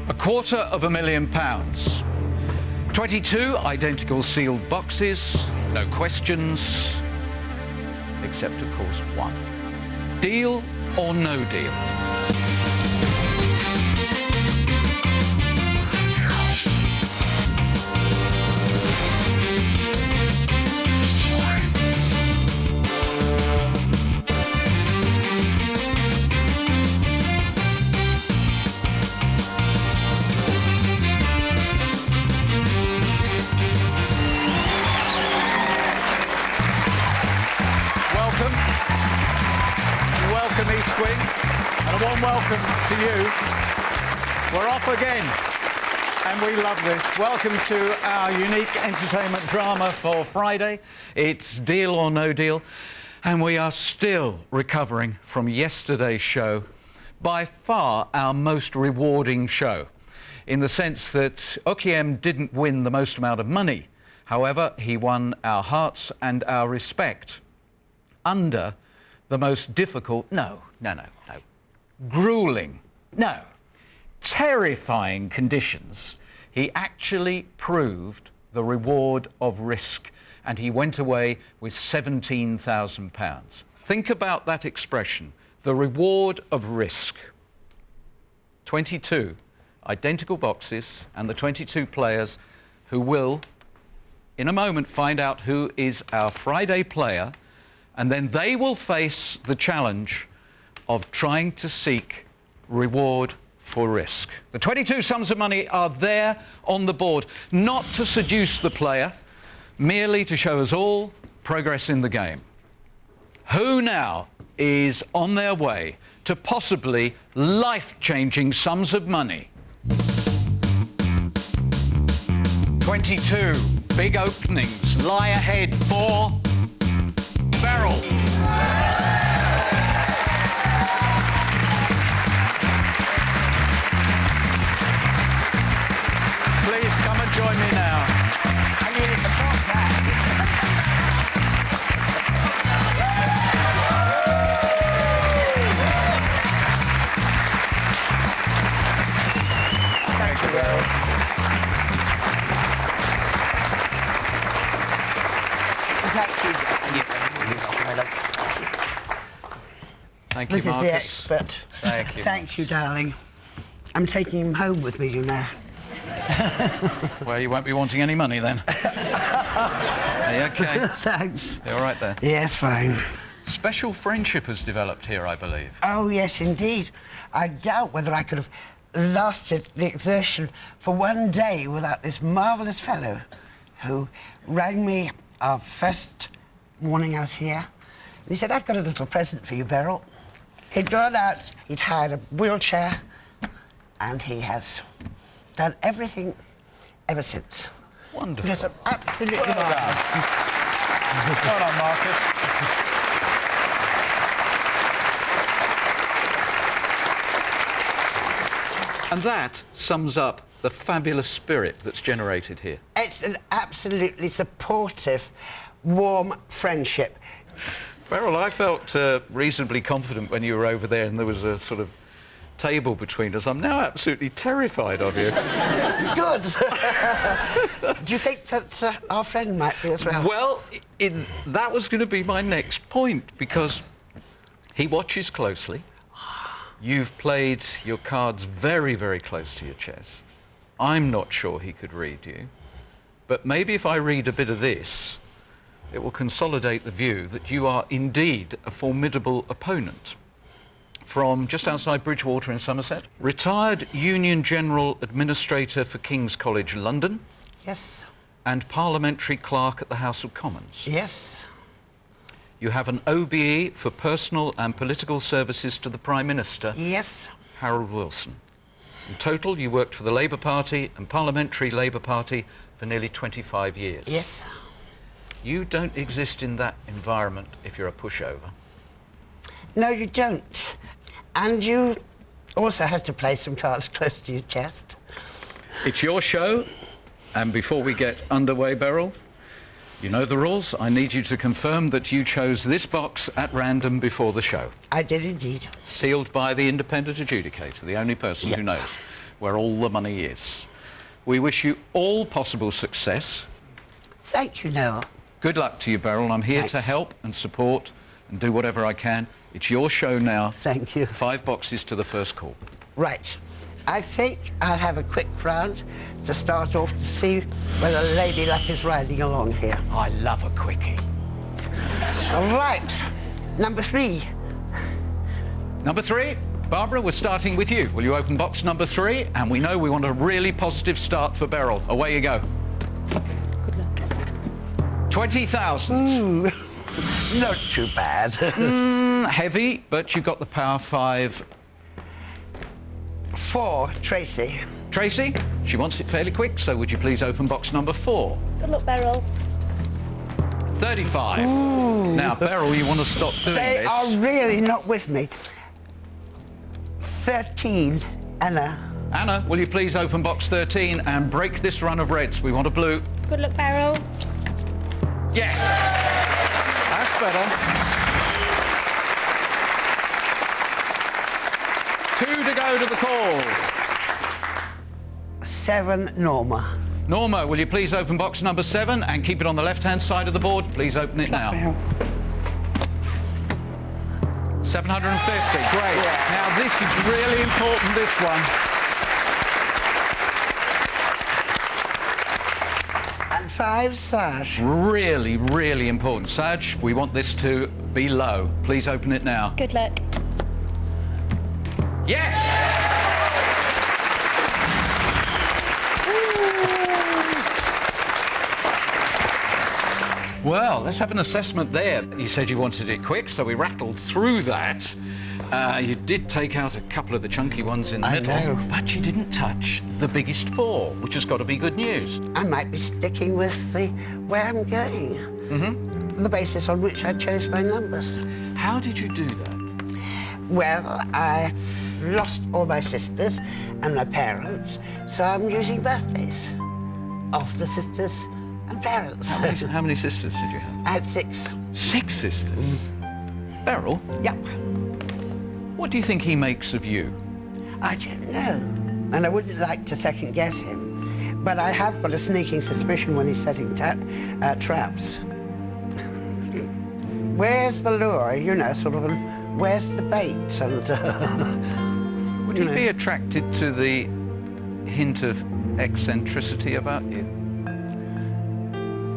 £250,000. 22 identical sealed boxes, no questions, except, of course, one. Deal or no deal? Welcome, East Wing, and a warm welcome to you. We're off again, and we love this. Welcome to our unique entertainment drama for Friday. It's Deal or No Deal, and we are still recovering from yesterday's show, by far our most rewarding show, in the sense that Okiem didn't win the most amount of money. However, he won our hearts and our respect under the most difficult, grueling, terrifying conditions. He actually proved the reward of risk, and he went away with £17,000. Think about that expression, the reward of risk. 22 identical boxes, and the 22 players who will, in a moment, find out who is our Friday player, and then they will face the challenge of trying to seek reward for risk. The 22 sums of money are there on the board, not to seduce the player, merely to show us all progress in the game. Who now is on their way to possibly life-changing sums of money? 22 big openings lie ahead for Beryl. Please come and join me now. I needed to pop that. Thank you, Beryl. Thank you, This is Marcus. the expert. Thank you. Thank you, darling. I'm taking him home with me, you know. Well, you won't be wanting any money then. Are you okay? Thanks. You all right there? Yes, fine. Special friendship has developed here, I believe. Oh, yes, indeed. I doubt whether I could have lasted the exertion for one day without this marvellous fellow who rang me our first morning I was here. And he said, "I've got a little present for you, Beryl." He'd gone out, he'd hired a wheelchair, and he has done everything ever since. Wonderful. Yes, absolutely Well done. marvellous. Well done, Marcus. And that sums up the fabulous spirit that's generated here. It's an absolutely supportive, warm friendship. Beryl, I felt reasonably confident when you were over there and there was a sort of table between us. I'm now absolutely terrified of you. Good. Do you think that our friend might be as well? Well, that was going to be my next point, because he watches closely. You've played your cards very, very close to your chest. I'm not sure he could read you. But maybe if I read a bit of this, it will consolidate the view that you are indeed a formidable opponent. From just outside Bridgewater in Somerset, retired Union General Administrator for King's College London. Yes. And Parliamentary Clerk at the House of Commons. Yes. You have an OBE for personal and political services to the Prime Minister. Yes. Harold Wilson. In total, you worked for the Labour Party and Parliamentary Labour Party for nearly 25 years. Yes. You don't exist in that environment if you're a pushover. No, you don't. And you also have to play some cards close to your chest. It's your show, and before we get underway, Beryl, you know the rules. I need you to confirm that you chose this box at random before the show. I did indeed. Sealed by the independent adjudicator, the only person who knows. where all the money is. We wish you all possible success. Thank you, Noel. Good luck to you, Beryl. I'm here to help and support and do whatever I can. It's your show now. Thank you. 5 boxes to the first call. Right. I think I'll have a quick round to start off to see whether Lady Luck is riding along here. I love a quickie. All right. Number 3. Number 3, Barbara, we're starting with you. Will you open box number 3? And we know we want a really positive start for Beryl. Away you go. Good luck. 20,000. Ooh, not too bad. Heavy, but you've got the power 5. 4, Tracy. Tracy, she wants it fairly quick, so would you please open box number 4? Good luck, Beryl. 35. Ooh. Now, Beryl, you want to stop doing They this. are really not with me. 13, Anna. Anna, will you please open box 13 and break this run of reds? We want a blue. Good luck, Beryl. Yes! That's better. 2 to go to the call. 7, Norma. Norma, will you please open box number 7 and keep it on the left-hand side of the board? Please open it now. 750, great. Yeah. Now, this is really important, this one. And 5, Saj. Really, really important. Saj, we want this to be low. Please open it now. Good luck. Yes! Well, let's have an assessment there. You said you wanted it quick, so we rattled through that. You did take out a couple of the chunky ones in the middle, know. but you didn't touch the biggest 4, which has got to be good news. I might be sticking with the where I'm going. The basis on which I chose my numbers. How did you do that? Well, I lost all my sisters and my parents, so I'm using birthdays of the sisters and parents. How many sisters did you have? I had 6. 6 sisters? Beryl, Yep. what do you think he makes of you? I don't know. And I wouldn't like to second guess him, but I have got a sneaking suspicion when he's setting traps. Where's the lure? You know, sort of, where's the bait? And, Would he be attracted to the hint of eccentricity about you?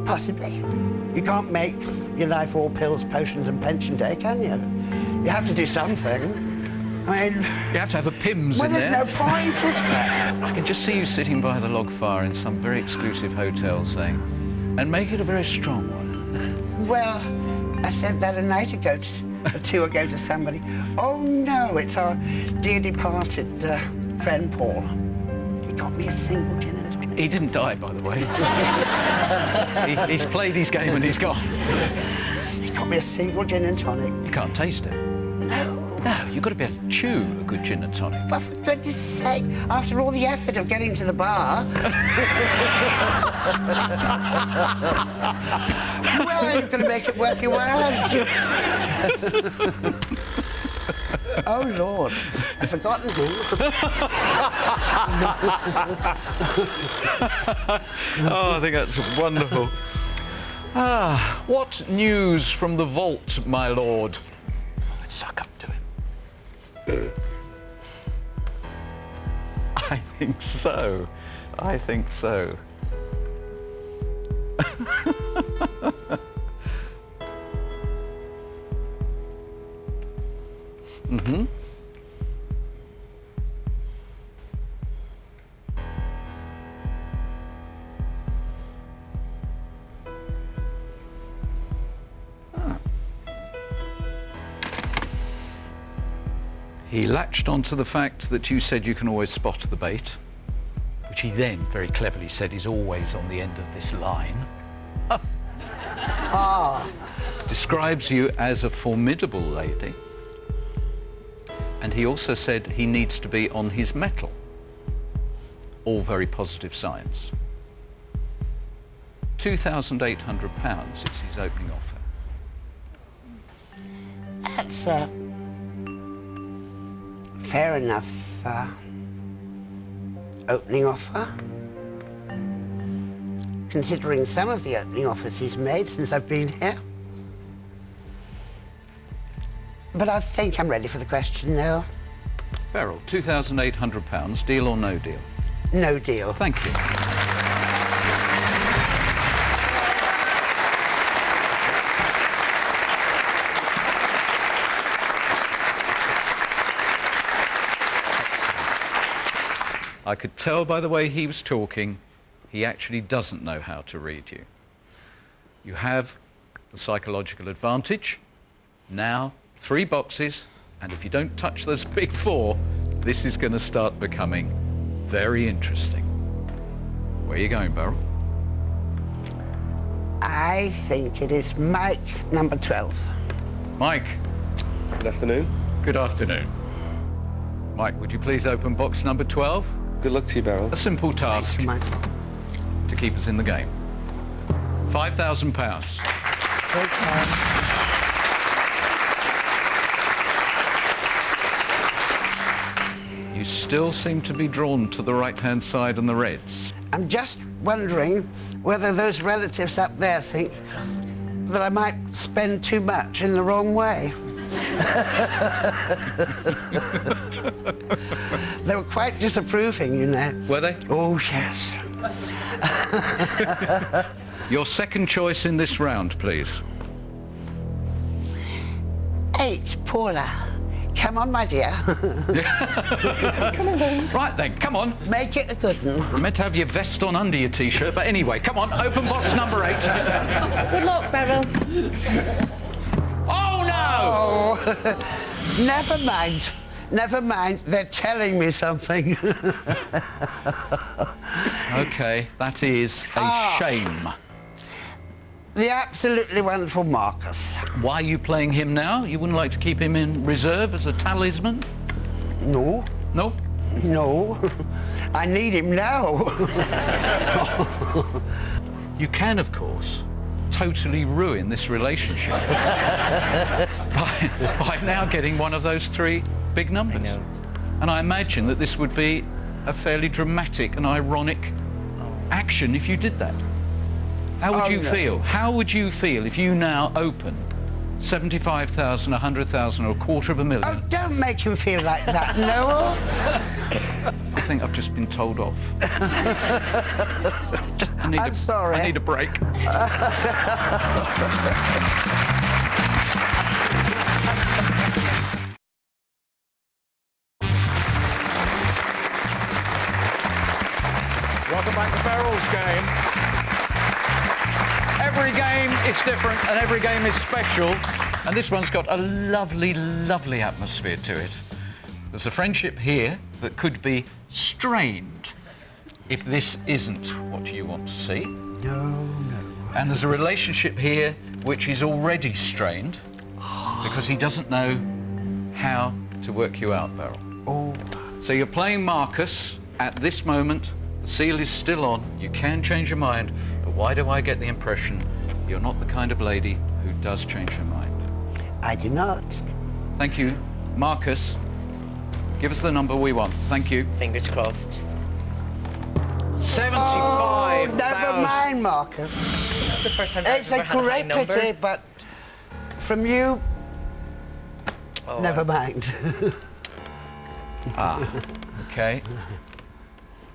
Possibly. You can't make your life all pills, potions and pension day, can you? You have to do something. I mean... You have to have a Pimm's well, in there's there. no point, is there? I can just see you sitting by the log fire in some very exclusive hotel saying, and make it a very strong one. Well, I said that a night ago, or 2 ago to somebody. Oh, no, it's our dear departed friend, Paul. He got me a single gin and tonic. He didn't die, by the way. He's played his game and he's gone. He got me a single gin and tonic. You can't taste it. No. No, you've got to be able to chew a good gin and tonic. Well, for goodness sake, after all the effort of getting to the bar... well, I'm going to make it worth your while. Oh, Lord. I've forgotten who. Oh, I think that's wonderful. What news from the vault, my lord? Let's suck up to him. I think so. I think so. Mm-hmm. He latched onto the fact that you said you can always spot the bait, which he then very cleverly said is always on the end of this line. Describes you as a formidable lady. And he also said he needs to be on his mettle. All very positive signs. £2,800 is his opening offer. That's fair enough. opening offer, considering some of the opening offers he's made since I've been here. But I think I'm ready for the question now. Beryl, £2,800, deal or no deal? No deal. Thank you. I could tell by the way he was talking, he actually doesn't know how to read you. You have the psychological advantage. Now, 3 boxes, and if you don't touch those big 4, this is going to start becoming very interesting. Where are you going, Beryl? I think it is Mike, number 12. Mike. Good afternoon. Good afternoon. Mike, would you please open box number 12? Good luck to you, Beryl. A simple task Mike. to keep us in the game. £5,000. You still seem to be drawn to the right-hand side and the reds. I'm just wondering whether those relatives up there think that I might spend too much in the wrong way. They were quite disapproving, you know. Were they? Oh, yes. Your second choice in this round, please. 8, Paula. Come on, my dear. Right then, come on. Make it a good one. I meant to have your vest on under your T-shirt, but anyway, come on, open box number 8. Good luck, Beryl. Oh, no! Oh, never mind. Never mind. They're telling me something. OK, that is a shame. The absolutely wonderful Marcus. Why are you playing him now? You wouldn't like to keep him in reserve as a talisman? No. No? No. I need him now. You can, of course, totally ruin this relationship by now getting one of those 3 big numbers. I know. And I imagine that this would be a fairly dramatic and ironic action if you did that. How would you feel? How would you feel if you now open 75,000, 100,000 or $250,000? Oh, don't make him feel like that, Noel. I think I've just been told off. I'm sorry. I need a break. Welcome back to Beryl's game. Every game is different and every game is special. And this one's got a lovely, lovely atmosphere to it. There's a friendship here that could be strained if this isn't what you want to see. No. And there's a relationship here which is already strained because he doesn't know how to work you out, Beryl. Oh. So you're playing Marcus. At this moment, the seal is still on. You can change your mind, but why do I get the impression you're not the kind of lady who does change her mind? I do not. Thank you. Marcus, give us the number we want. Thank you. Fingers crossed. 75,000. Never mind, Marcus. That's the first time I've It's ever a had a high great number. pity, but from you, Oh, never mind. Okay.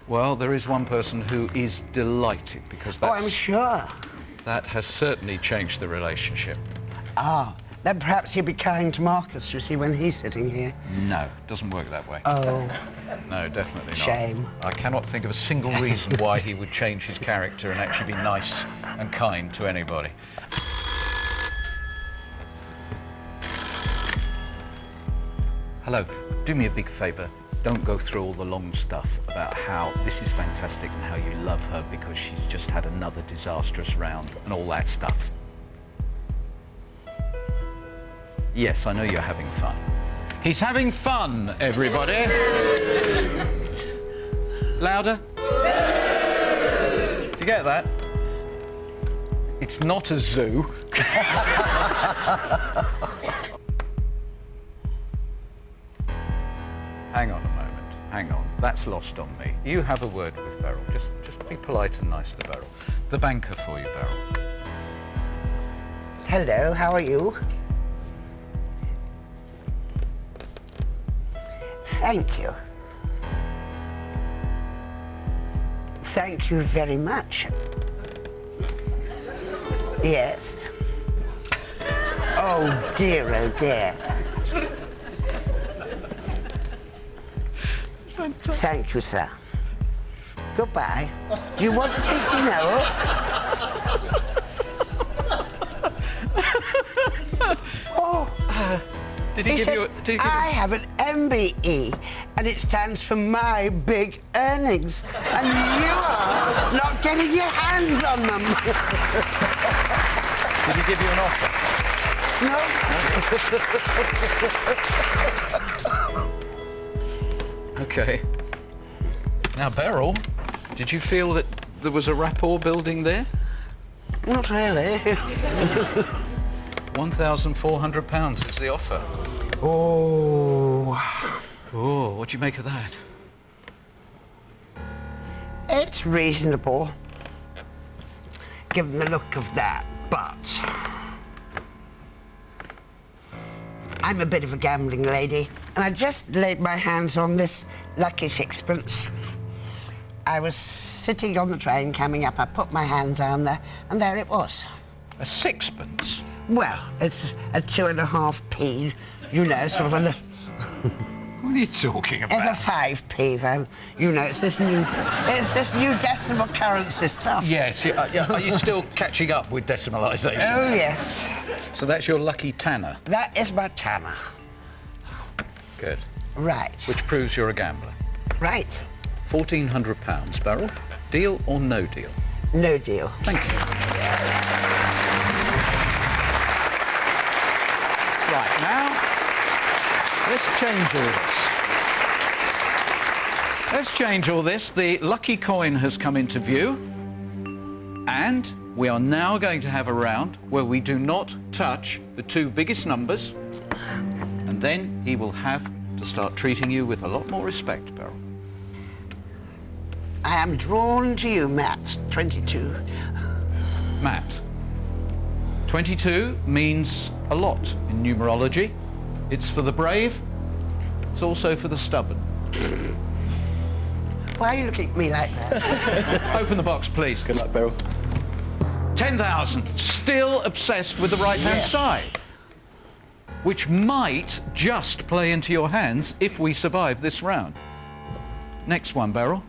Well, there is one person who is delighted because Oh, I'm sure. that has certainly changed the relationship. Ah, then perhaps he'll be kind to Marcus, you see, when he's sitting here. No, it doesn't work that way. Oh, No, definitely not. Shame. I cannot think of a single reason why he would change his character and actually be nice and kind to anybody. Hello, do me a big favour. Don't go through all the long stuff about how this is fantastic and how you love her because she's just had another disastrous round and all that stuff. Yes, I know you're having fun. He's having fun, everybody. Louder. Do you get that? It's not a zoo. Hang on a moment. hang on. That's lost on me. You have a word with Beryl. Just be polite and nice to Beryl. The banker for you, Beryl. Hello, how are you? Thank you. Thank you very much. Yes. Oh dear, oh dear. Thank you, sir. Goodbye. Do you want to speak to Noel? Did he He give says, you? Did he give I have an MBE, and it stands for my big earnings, and you are not getting your hands on them. Did he give you an offer? No. Okay. Now, Beryl, did you feel that there was a rapport building there? Not really. £1,400 is the offer. Oh. Oh, what do you make of that? It's reasonable, given the look of that, but I'm a bit of a gambling lady, and I just laid my hands on this lucky sixpence. I was sitting on the train coming up, I put my hand down there, and there it was. A sixpence? Well, it's a 2.5p, you know, sort of a... What are you talking It's a about? 5p, though. You know, it's this new decimal currency stuff. Yes. Are you still catching up with decimalisation? Oh, yes. So that's your lucky tanner. That is my tanner. Good. Right. Which proves you're a gambler. Right. £1,400, Beryl. Deal or no deal? No deal. Thank you. Right, now, let's change all this. Let's change all this. The lucky coin has come into view, and we are now going to have a round where we do not touch the two biggest numbers, and then he will have to start treating you with a lot more respect, Beryl. I am drawn to you, Matt, 22. Matt, 22 means a lot in numerology. It's for the brave, it's also for the stubborn. Why are you looking at me like that? Open the box, please. Good luck, Beryl. 10,000. Still obsessed with the right-hand Yes. side, which might just play into your hands if we survive this round. Next one, Beryl.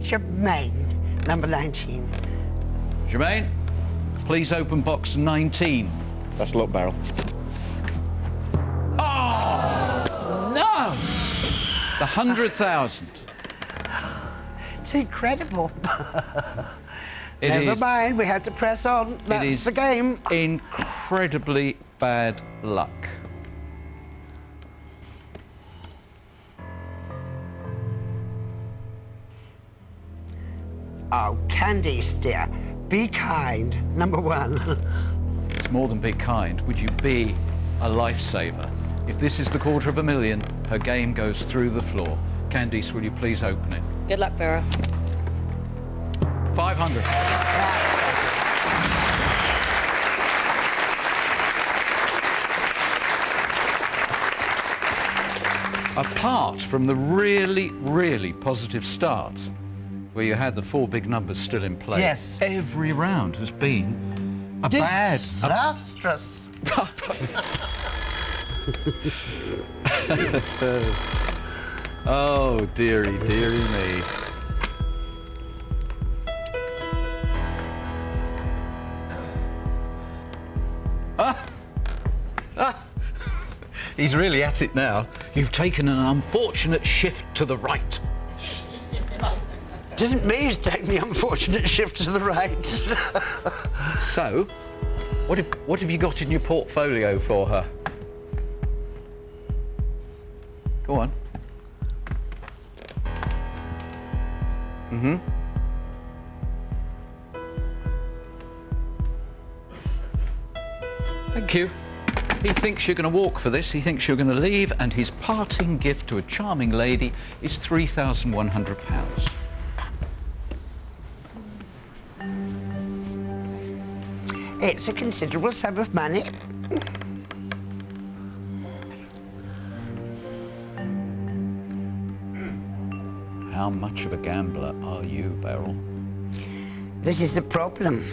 Germaine, number 19. Jermaine, please open box 19. That's a lot, Beryl. Oh, no! The 100,000. It's incredible. It Never is- mind, we had to press on. That's It is the game. incredibly bad luck. Oh, Candice, dear, be kind, number 1. It's more than be kind. Would you be a lifesaver? If this is the $250,000, her game goes through the floor. Candice, will you please open it? Good luck, Vera. 500. Apart from the really, really positive start, where you had the 4 big numbers still in play, Yes. every round has been a bad... Disastrous. Oh, dearie, dearie me. He's really at it now. You've taken an unfortunate shift to the right. Doesn't mean he's taking the unfortunate shift to the right. So, what have you got in your portfolio for her? Go on. Thank you. He thinks you're going to walk for this, he thinks you're going to leave, and his parting gift to a charming lady is £3,100. It's a considerable sum of money. How much of a gambler are you, Beryl? This is the problem.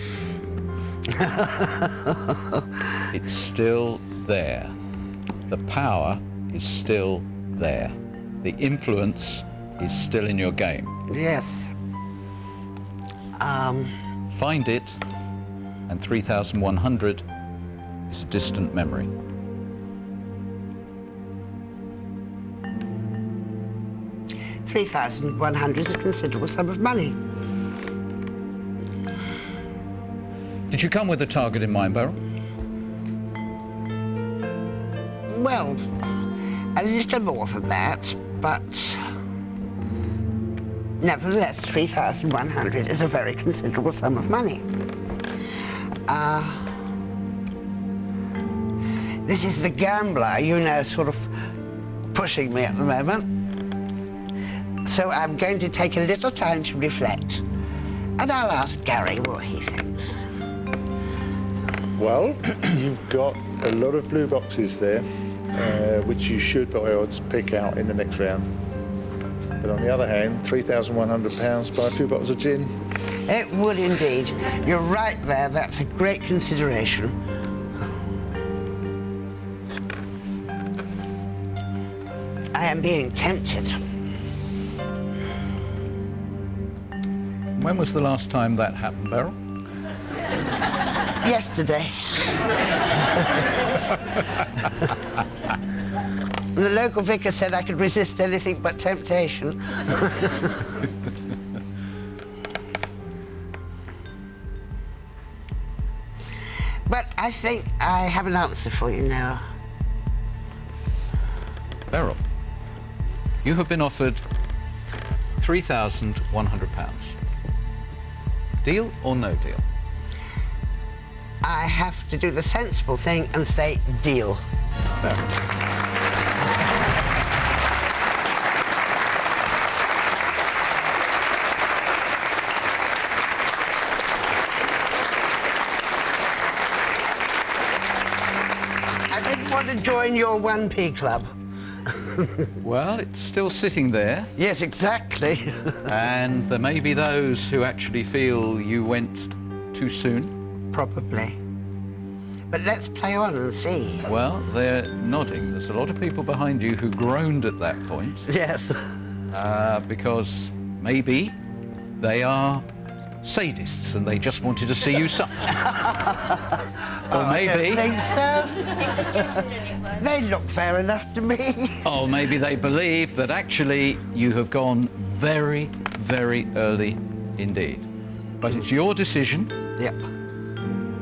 It's still there. The power is still there. The influence is still in your game. Yes. Find it, and 3,100 is a distant memory. £3,100 is a considerable sum of money. Did you come with a target in mind, Beryl? Well, a little more than that, but nevertheless, 3,100 is a very considerable sum of money. This is the gambler, you know, sort of pushing me at the moment. So I'm going to take a little time to reflect, and I'll ask Gary what he thinks. Well, you've got a lot of blue boxes there, which you should, by odds, pick out in the next round. But on the other hand, £3,100 buy a few bottles of gin. It would indeed. You're right there. That's a great consideration. I am being tempted. When was the last time that happened, Beryl? Yesterday. The local vicar said I could resist anything but temptation. But I think I have an answer for you now. Beryl, you have been offered £3,100. Deal or no deal? I have to do the sensible thing and say deal. Beryl. I didn't want to join your 1p club. Well, it's still sitting there, Yes, exactly. and there may be those who actually feel you went too soon. Probably. But let's play on and see. Well, they're nodding. There's a lot of people behind you who groaned at that point Yes. because maybe they are sadists and they just wanted to see you suffer. Or I maybe... don't think so. They look fair enough to me. Or maybe they believe that actually you have gone very, very early indeed. But it's your decision. Yep.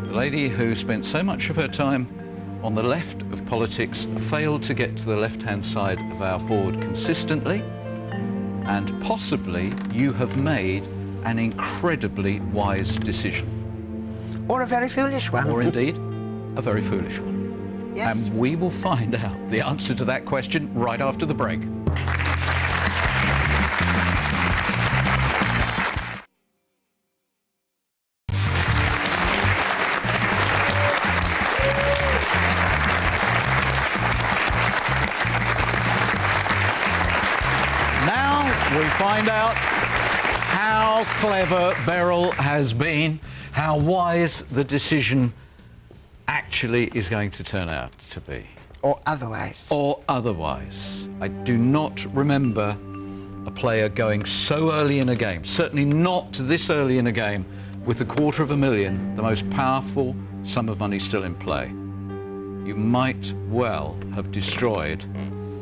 The lady who spent so much of her time on the left of politics failed to get to the left-hand side of our board consistently, and possibly you have made an incredibly wise decision. Or a very foolish one. Or indeed, a very foolish one. Yes. And we will find out the answer to that question right after the break. Now we find out how clever Beryl has been, how wise the decision actually is going to turn out to be. Or otherwise. Or otherwise. I do not remember a player going so early in a game, certainly not this early in a game, with $250,000, the most powerful sum of money still in play. You might well have destroyed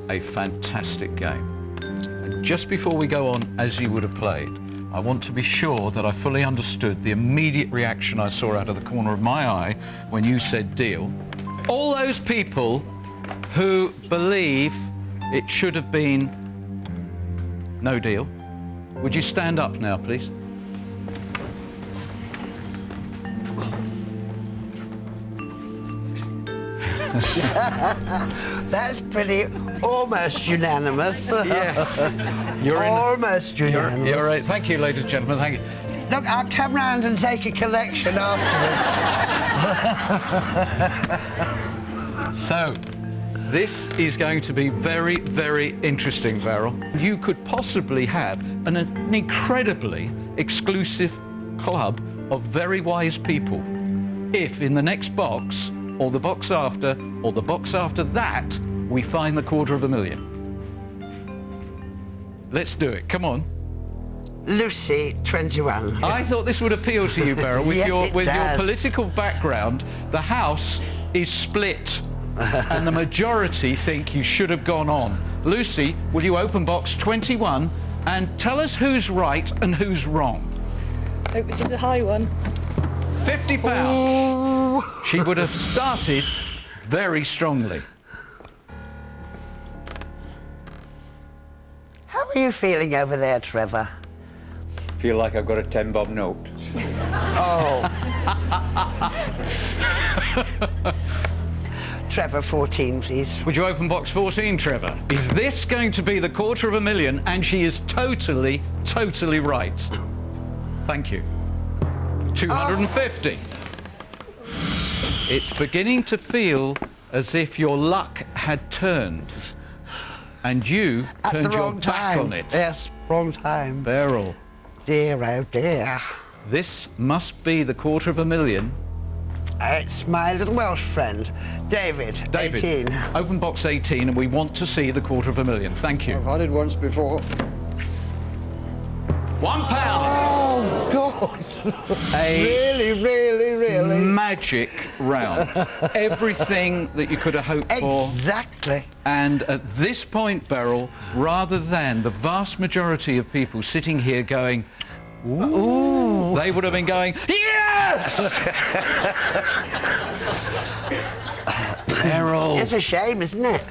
a fantastic game. And just before we go on, as you would have played, I want to be sure that I fully understood the immediate reaction I saw out of the corner of my eye when you said deal. All those people who believe it should have been no deal, would you stand up now, please? That's pretty almost unanimous. Yes. You're almost unanimous. You're right. Thank you, ladies and gentlemen. Thank you. Look, I'll come round and take a collection afterwards. So, this is going to be very, very interesting, Beryl. You could possibly have an incredibly exclusive club of very wise people if in the next box, or the box after, or the box after that, we find the $250,000. Let's do it. Come on. Lucy, 21. I thought this would appeal to you, Beryl. With, Yes, your it your does. political background, the House is split, and the majority think you should have gone on. Lucy, will you open box 21 and tell us who's right and who's wrong? Hope this is a high one. £50. She would have started very strongly. How are you feeling over there, Trevor? Feel like I've got a 10-bob note. Oh. Trevor, 14, please. Would you open box 14, Trevor? Is this going to be the $250,000? And she is totally, totally right. Thank you. 250. It's beginning to feel as if your luck had turned and you At turned the your wrong back time. on it. Yes, wrong time. Beryl, Dear, oh dear. this must be the $250,000. It's my little Welsh friend, David, David, 18. open box 18 and we want to see the $250,000. Thank you. I've had it once before. £1. Oh, God. A Really? magic round. Everything that you could have hoped for. Exactly. And at this point, Beryl, rather than the vast majority of people sitting here going, ooh, they would have been going, yes! Beryl. It's a shame, isn't it?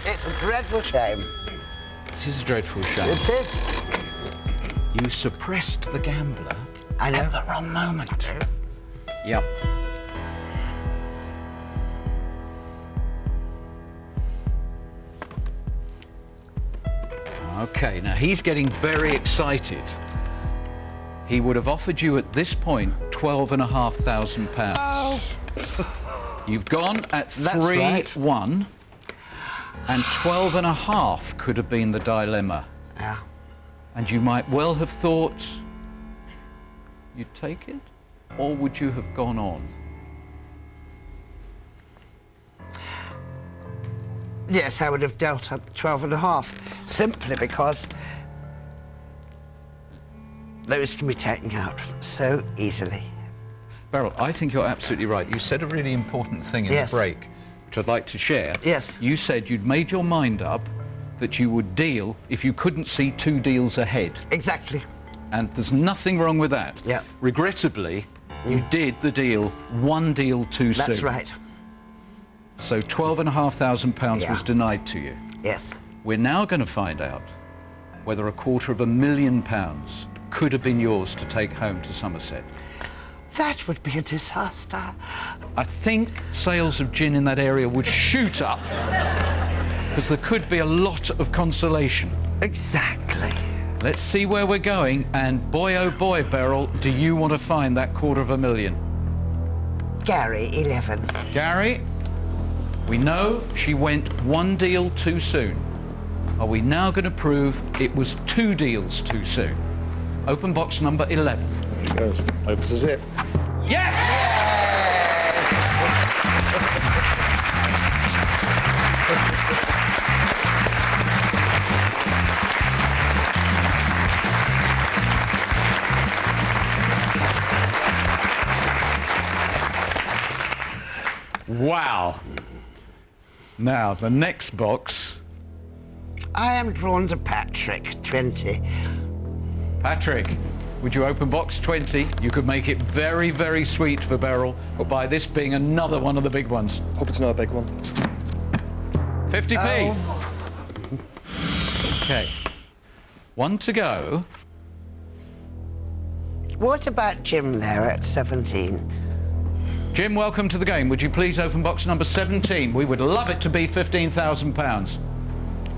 It's a dreadful shame. This is a dreadful shame. It is. You suppressed the gambler I know. at the wrong moment. Yep. OK, now he's getting very excited. He would have offered you at this point £12,500. Oh. You've gone at That's right. 3-1, and 12.5 could have been the dilemma. Yeah. And you might well have thought you'd take it, or would you have gone on? Yes, I would have dealt at 12.5, simply because those can be taken out so easily. Beryl, I think you're absolutely right. You said a really important thing in Yes. the break, which I'd like to share. Yes. You said you'd made your mind up that you would deal if you couldn't see 2 deals ahead. Exactly. And there's nothing wrong with that. Yeah. Regrettably, you did the deal 1 deal too soon. That's right. So £12,500 Yeah. was denied to you. Yes. We're now going to find out whether £250,000 could have been yours to take home to Somerset. That would be a disaster. I think sales of gin in that area would shoot up because there could be a lot of consolation. Exactly. Let's see where we're going, and boy oh boy, Beryl, do you want to find that $250,000? Gary, 11. Gary, we know she went 1 deal too soon. Are we now going to prove it was 2 deals too soon? Open box number 11. There it goes. Opens the zip. Yes! Wow. Now, the next box. I am drawn to Patrick, 20. Patrick, would you open box 20? You could make it very, very sweet for Beryl, but by this being another one of the big ones. Hope it's not a big one. 50p. OK. 1 to go. What about Jim there at 17? Jim, welcome to the game. Would you please open box number 17? We would love it to be £15,000.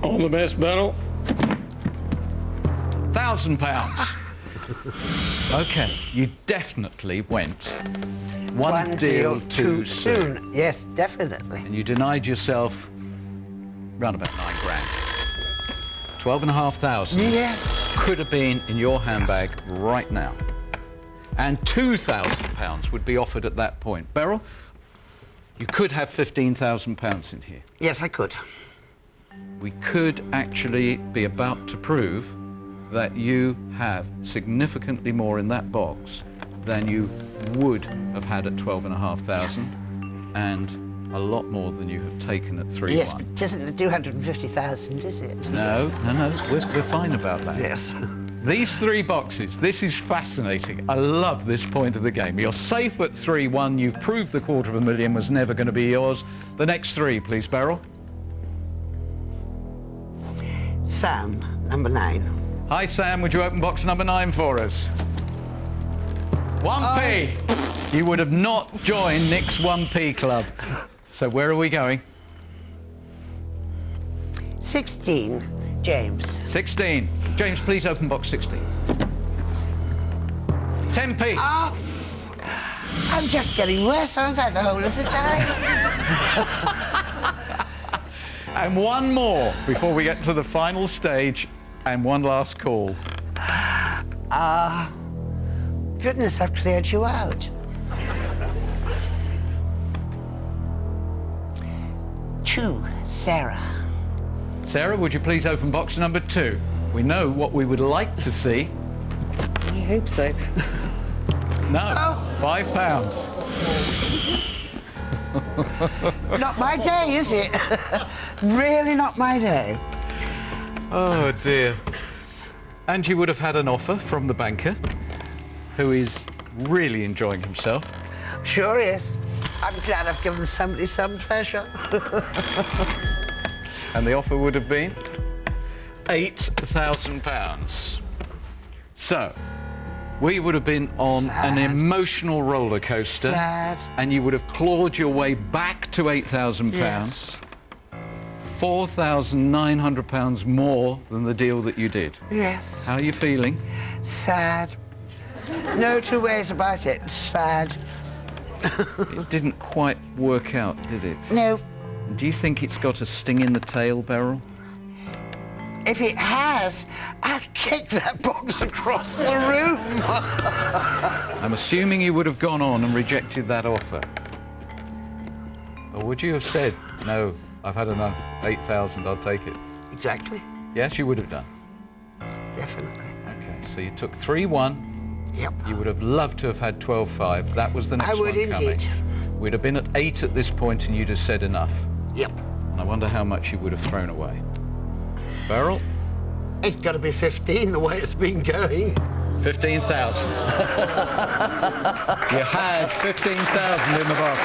All the best, Beryl. £1,000. OK, you definitely went one deal too soon. Yes, definitely. And you denied yourself round about £9 grand. 12,500 Yes. could have been in your handbag right now. And £2,000 would be offered at that point. Beryl, you could have £15,000 in here. Yes, I could. We could actually be about to prove that you have significantly more in that box than you would have had at 12,500 and a lot more than you have taken at 3-1. Yes, but it isn't the 250,000, is it? No, we're fine about that. Yes. These 3 boxes, this is fascinating. I love this point of the game. You're safe at 3-1. You proved the £250,000 was never going to be yours. The next 3, please, Beryl. Sam, number 9. Hi, Sam. Would you open box number 9 for us? 1p. You would have not joined Nick's 1p club. So where are we going? 16, James. 16. James, please open box 16. 10p. Oh, I'm just getting worse, aren't I, the whole of the time? And one more before we get to the final stage, and one last call. Goodness, I've cleared you out. 2, Sarah. Sarah, would you please open box number 2? We know what we would like to see. I hope so. No, £5. Not my day, is it? Really not my day. Oh, dear. And you would have had an offer from the banker, who is really enjoying himself. Sure is. I'm glad I've given somebody some pleasure. And the offer would have been £8,000. So, we would have been on an emotional roller coaster. Sad. And you would have clawed your way back to £8,000. Yes. £4,900 more than the deal that you did. Yes. How are you feeling? Sad. No two ways about it. Sad. It didn't quite work out, did it? No. Do you think it's got a sting in the tail, Beryl? If it has, I'll kick that box across the room. I'm assuming you would have gone on and rejected that offer. Or would you have said, no, I've had enough, 8,000, I'll take it? Exactly. Yes, you would have done. Definitely. Okay, so you took 3-1. Yep. You would have loved to have had 12-5. That was the next one coming. I would indeed. We'd have been at 8 at this point and you'd have said enough. Yep. And I wonder how much you would have thrown away. Beryl? It's got to be 15 the way it's been going. 15,000. You had 15,000 in the box.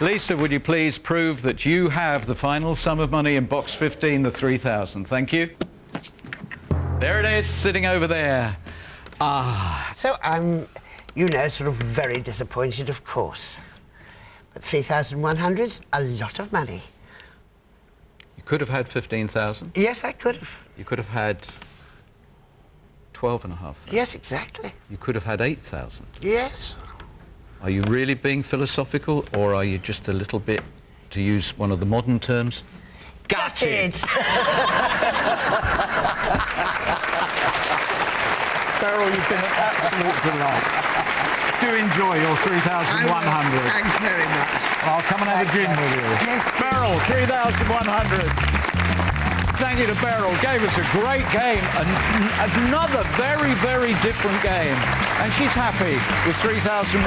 Lisa, would you please prove that you have the final sum of money in box 15, the 3,000? Thank you. There it is, sitting over there. So I'm, you know, sort of very disappointed, of course. But 3,100's a lot of money. You could have had 15,000. Yes, I could have. You could have had 12,500. Yes, exactly. You could have had 8,000. Yes. Are you really being philosophical, or are you just a little bit, to use one of the modern terms, gutted? Beryl, you've been an absolute delight. Do enjoy your 3,100. Thanks very much. I'll come and have a gin with you. Yes. Beryl, 3,100. Thank you to Beryl. Gave us a great game. Another very, very different game. And she's happy with 3,100.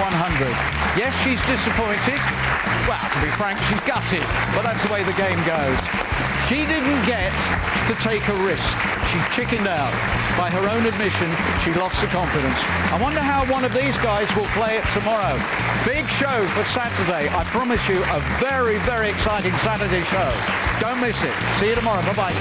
Yes, she's disappointed. Well, to be frank, she's gutted. But that's the way the game goes. She didn't get to take a risk. She chickened out. By her own admission, she lost the confidence. I wonder how one of these guys will play it tomorrow. Big show for Saturday. I promise you, a very, very exciting Saturday show. Don't miss it. See you tomorrow. Bye-bye.